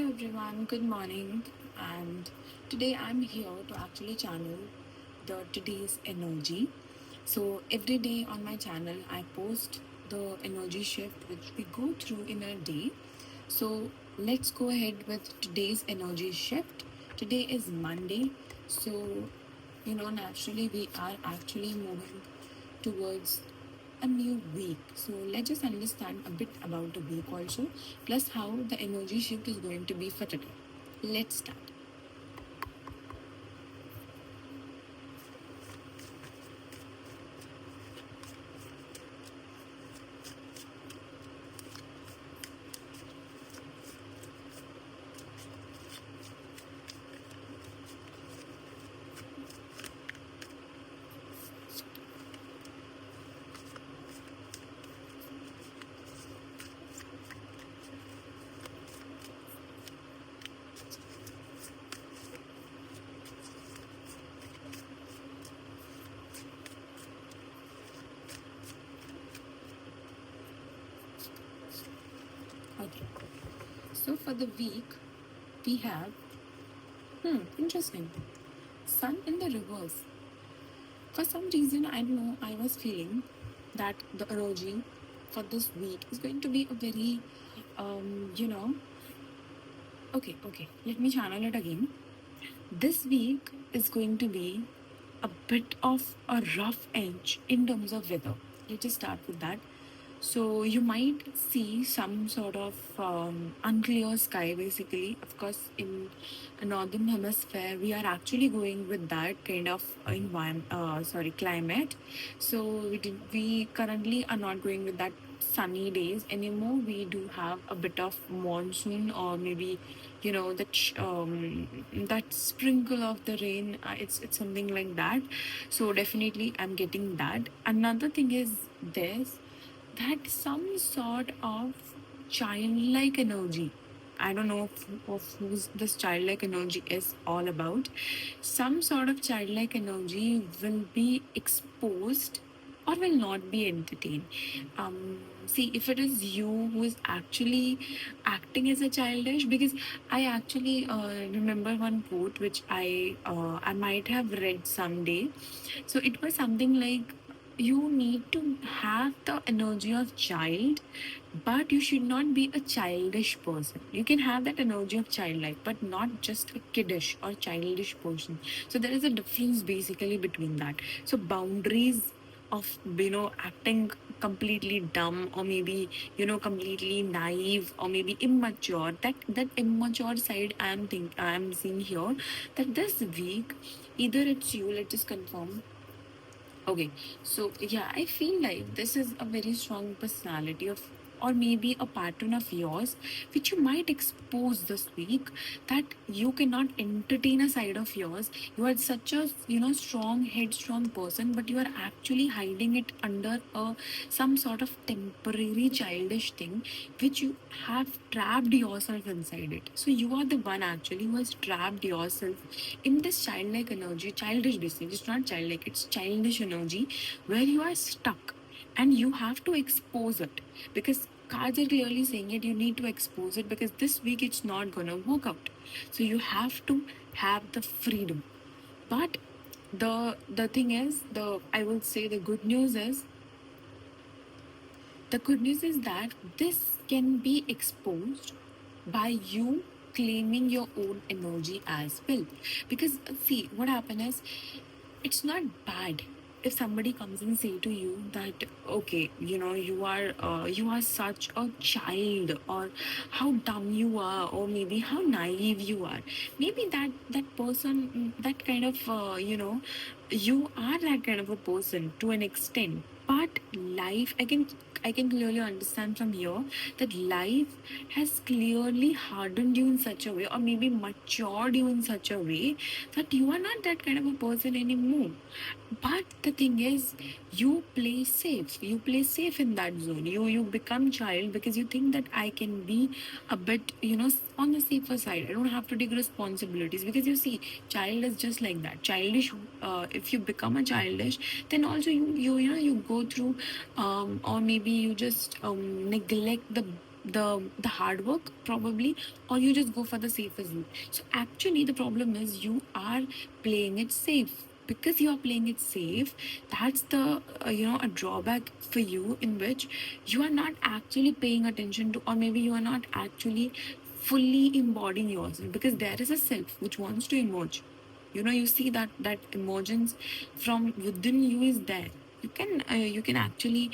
everyone, good morning. And today I'm here to actually channel the today's energy. So every day on my channel I post the energy shift which we go through in a day. So let's go ahead with today's energy shift. Today is Monday. So naturally we are actually moving towards a new week. So let's just understand a bit about the week also, plus how the energy shift is going to be for today. Let's start. Okay. So for the week, we have interesting. Sun in the reverse. For some reason, I don't know, I was feeling that the energy for this week is going to be a very, um, you know, okay, let me channel it again. This week is going to be a bit of a rough edge in terms of weather. Let's just start with that. So you might see some sort of unclear sky basically. Of course, in a northern hemisphere, we are actually going with that kind of environment, climate. So we currently are not going with that sunny days anymore. We do have a bit of monsoon or maybe that sprinkle of the rain. It's something like that. So definitely I'm getting that. Another thing is this, that some sort of childlike energy. I don't know of whose this childlike energy is all about. Some sort of childlike energy will be exposed or will not be entertained. See, if it is you who is actually acting as a childish, because I actually remember one quote which I might have read someday. So it was something like, you need to have the energy of child, but you should not be a childish person. You can have that energy of childlike, but not just a kiddish or childish person. So there is a difference basically between that. So boundaries of acting completely dumb, or maybe completely naive, or maybe immature, that immature side I'm seeing here, that this week either it's you, let's just confirm. Okay, so yeah, I feel like this is a very strong personality of, or maybe a pattern of yours, which you might expose this week, that you cannot entertain a side of yours. You are such a strong, headstrong person, but you are actually hiding it under a some sort of temporary childish thing, which you have trapped yourself inside it. So you are the one actually who has trapped yourself in this childlike energy, childish basically. It's not childlike, it's childish energy where you are stuck and you have to expose it, because cards are clearly saying it. You need to expose it because this week it's not gonna work out. So you have to have the freedom. But the thing is, the I will say the good news is that this can be exposed by you claiming your own energy as well. Because see, what happened is, it's not bad if somebody comes and say to you that, okay, you are such a child, or how dumb you are, or maybe how naive you are. Maybe that person, that kind of you are that kind of a person to an extent. But life, I can clearly understand from here that life has clearly hardened you in such a way, or maybe matured you in such a way, that you are not that kind of a person anymore. But the thing is, you play safe. You play safe in that zone. You become child because you think that I can be a bit, on the safer side. I don't have to take responsibilities, because you see, child is just like that. Childish. If you become a childish, then also you go through, or maybe you just neglect the the hard work probably, or you just go for the safest route. So actually the problem is you are playing it safe. Because you are playing it safe, that's the a drawback for you, in which you are not actually paying attention to, or maybe you are not actually fully embodying yourself, because there is a self which wants to emerge. You see that emergence from within you is there. You can actually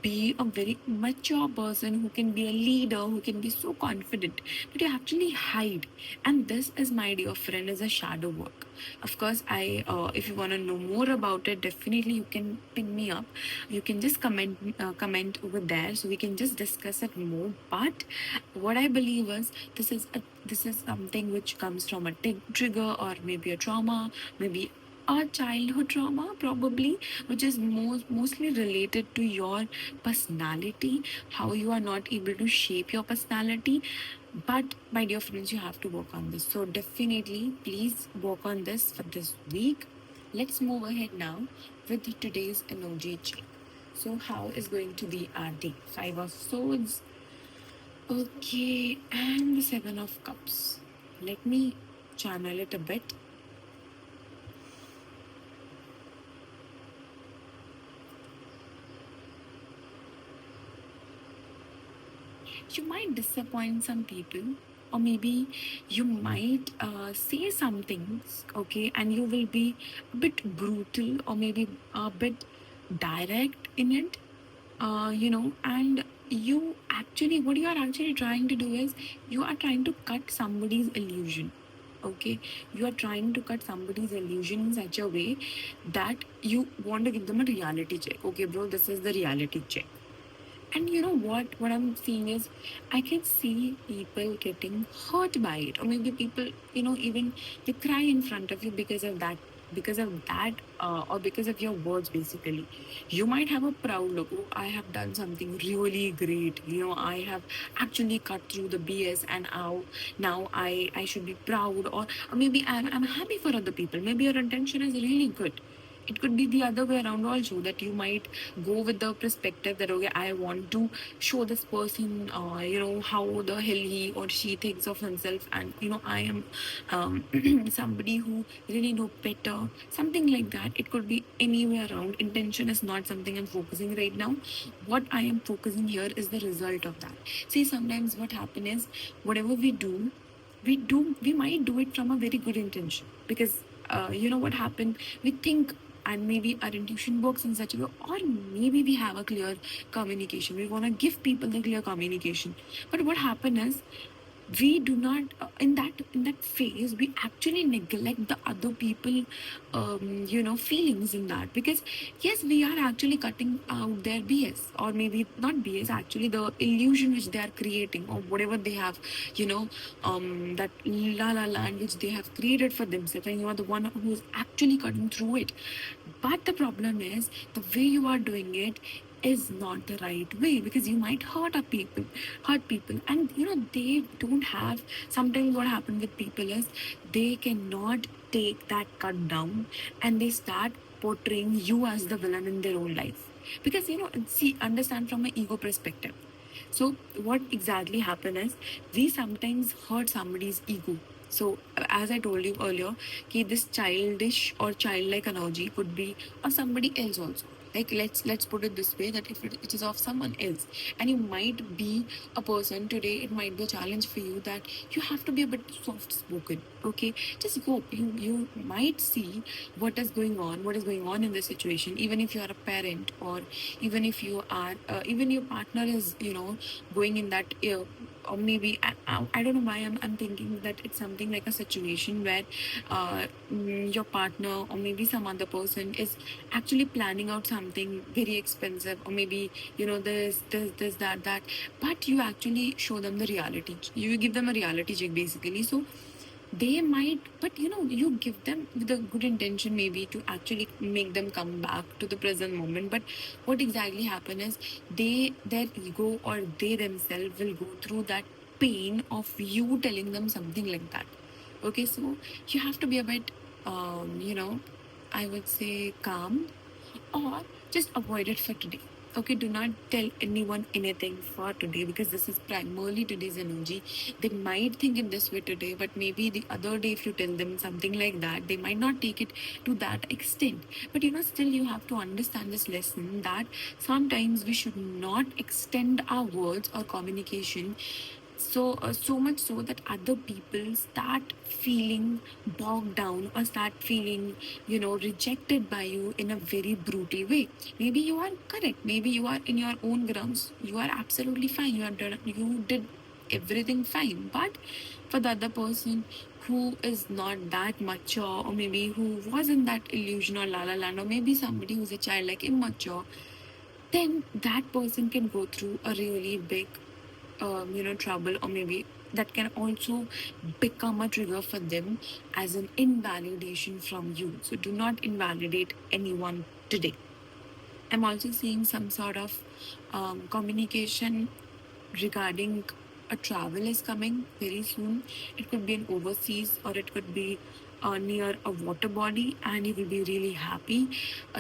be a very mature person who can be a leader, who can be so confident, but you actually hide. And this is, my dear friend, is a shadow work. Of course, I if you want to know more about it, definitely you can ping me up. You can just comment over there, so we can just discuss it more. But what I believe is, this is something which comes from a trigger, or maybe a trauma, maybe a childhood trauma probably, which is mostly related to your personality, how you are not able to shape your personality. But my dear friends, you have to work on this. So definitely please work on this for this week. Let's move ahead now with today's emoji check. So how is going to be our day? Five of swords. Okay, and the Seven of Cups. Let me channel it a bit. You might disappoint some people, or maybe you might say some things, okay, and you will be a bit brutal, or maybe a bit direct in it, and what you are actually trying to do is, you are trying to cut somebody's illusion. Okay, you are trying to cut somebody's illusion in such a way that you want to give them a reality check. Okay, bro, this is the reality check. And you know what? What I'm seeing is, I can see people getting hurt by it, or maybe people, even they cry in front of you because of that, or because of your words. Basically, you might have a proud look. Oh, I have done something really great. I have actually cut through the BS, and now I should be proud, or maybe I'm happy for other people. Maybe your intention is really good. It could be the other way around also, that you might go with the perspective that, okay, I want to show this person how the hell he or she thinks of himself, and I am somebody who really know better, something like that. It could be anywhere around. Intention is not something I'm focusing right now. What I am focusing here is the result of that. See, sometimes what happen is, whatever we might do it from a very good intention, because what happened, we think, and maybe our intuition works in such a way, or maybe we have a clear communication, we want to give people the clear communication. But what happened is, we do not in that phase, we actually neglect the other people feelings in that. Because yes, we are actually cutting out their BS, or maybe not BS, actually the illusion which they are creating, or whatever they have, that la la land which they have created for themselves, and you are the one who is actually cutting through it. But the problem is, the way you are doing it is not the right way, because you might hurt people, and they don't have. Sometimes what happens with people is, they cannot take that cut down, and they start portraying you as the villain in their own life. Because see, understand from an ego perspective. So what exactly happen is, we sometimes hurt somebody's ego. So as I told you earlier, this childish or childlike energy could be of somebody else also. Like, let's put it this way, that if it is of someone else, and you might be a person today, it might be a challenge for you that you have to be a bit soft spoken. Okay, just go. You might see what is going on in the situation. Even if you are a parent, or even if you are even your partner is going in that or maybe I don't know why I'm thinking that it's something like a situation where your partner, or maybe some other person, is actually planning out something very expensive, or maybe this that, but you actually show them the reality. You give them a reality check, basically. So they might, but you give them with a good intention, maybe to actually make them come back to the present moment. But what exactly happen is, their ego, or they themselves will go through that pain of you telling them something like that. Okay, so you have to be a bit I would say calm, or just avoid it for today. Okay, do not tell anyone anything for today, because this is primarily today's energy. They might think in this way today, but maybe the other day, if you tell them something like that, they might not take it to that extent. But still you have to understand this lesson that sometimes we should not extend our words or communication so much so that other people start feeling bogged down or start feeling rejected by you in a very brutal way. Maybe you are correct, maybe you are in your own grounds, you are absolutely fine, you did everything fine, but for the other person who is not that mature, or maybe who was in that illusion or la la land, or maybe somebody who's a child like immature, then that person can go through a really big trouble, or maybe that can also become a trigger for them as an invalidation from you. So do not invalidate anyone today. I'm also seeing some sort of communication regarding a travel is coming very soon. It could be an overseas, or it could be near a water body, and you will be really happy.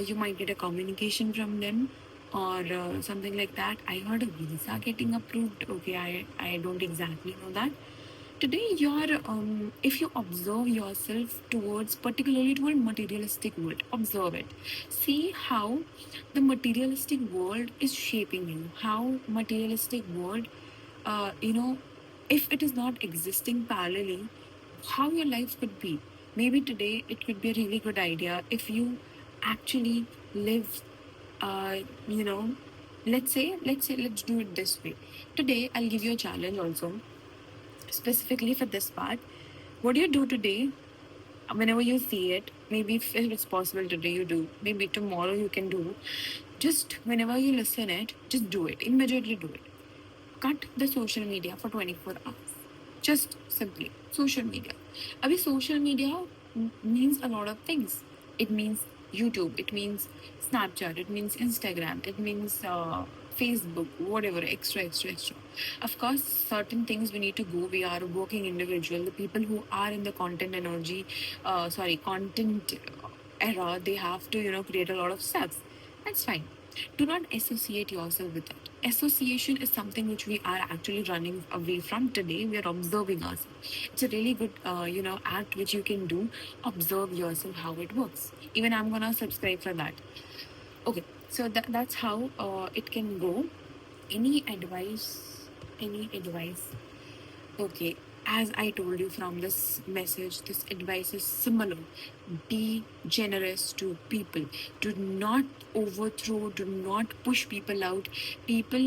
You might get a communication from them, or something like that. I heard a visa getting approved. Okay, I don't exactly know that. Today, if you observe yourself towards, particularly toward materialistic world, observe it. See how the materialistic world is shaping you. How materialistic world, uh, you know, if it is not existing parallelly, how your life could be. Maybe today it could be a really good idea if you actually live, uh, you know, let's do it this way. Today, I'll give you a challenge also, specifically for this part. What do you do today? Whenever you see it, maybe if it's possible today, you do. Maybe tomorrow you can do. Just whenever you listen it, just do it. Immediately do it. Cut the social media for 24 hours. Just simply social media. Abhi social media means a lot of things. It means YouTube, it means Snapchat, it means Instagram, it means Facebook, whatever, extra, extra, extra. Of course, certain things we need to go. We are a working individual. The people who are in the content era, they have to, create a lot of stuff. That's fine. Do not associate yourself with it. Association is something which we are actually running away from today. We are observing ourselves. It's a really good, act which you can do. Observe yourself how it works. Even I'm gonna subscribe for that. Okay, so that's how it can go. Any advice? Any advice? Okay, as I told you from this message, this advice is similar. Be generous to people. Do not overthrow, do not push people out. People,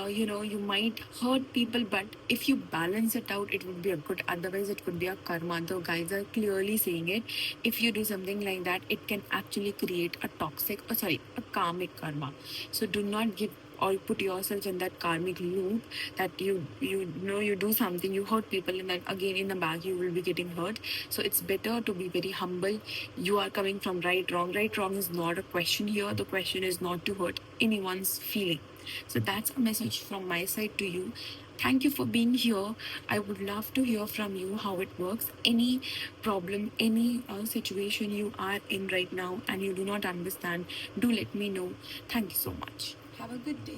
you might hurt people, but if you balance it out, it would be a good. Otherwise, it could be a karma. The guys are clearly saying it. If you do something like that, it can actually create a a karmic karma. So do not give or put yourself in that karmic loop that you do something, you hurt people, and then again in the back you will be getting hurt. So it's better to be very humble. You are coming from right wrong is not a question here. The question is not to hurt anyone's feeling. So that's a message from my side to you. Thank you for being here. I would love to hear from you how it works. Any problem, any situation you are in right now and you do not understand, do let me know. Thank you so much. Have a good day.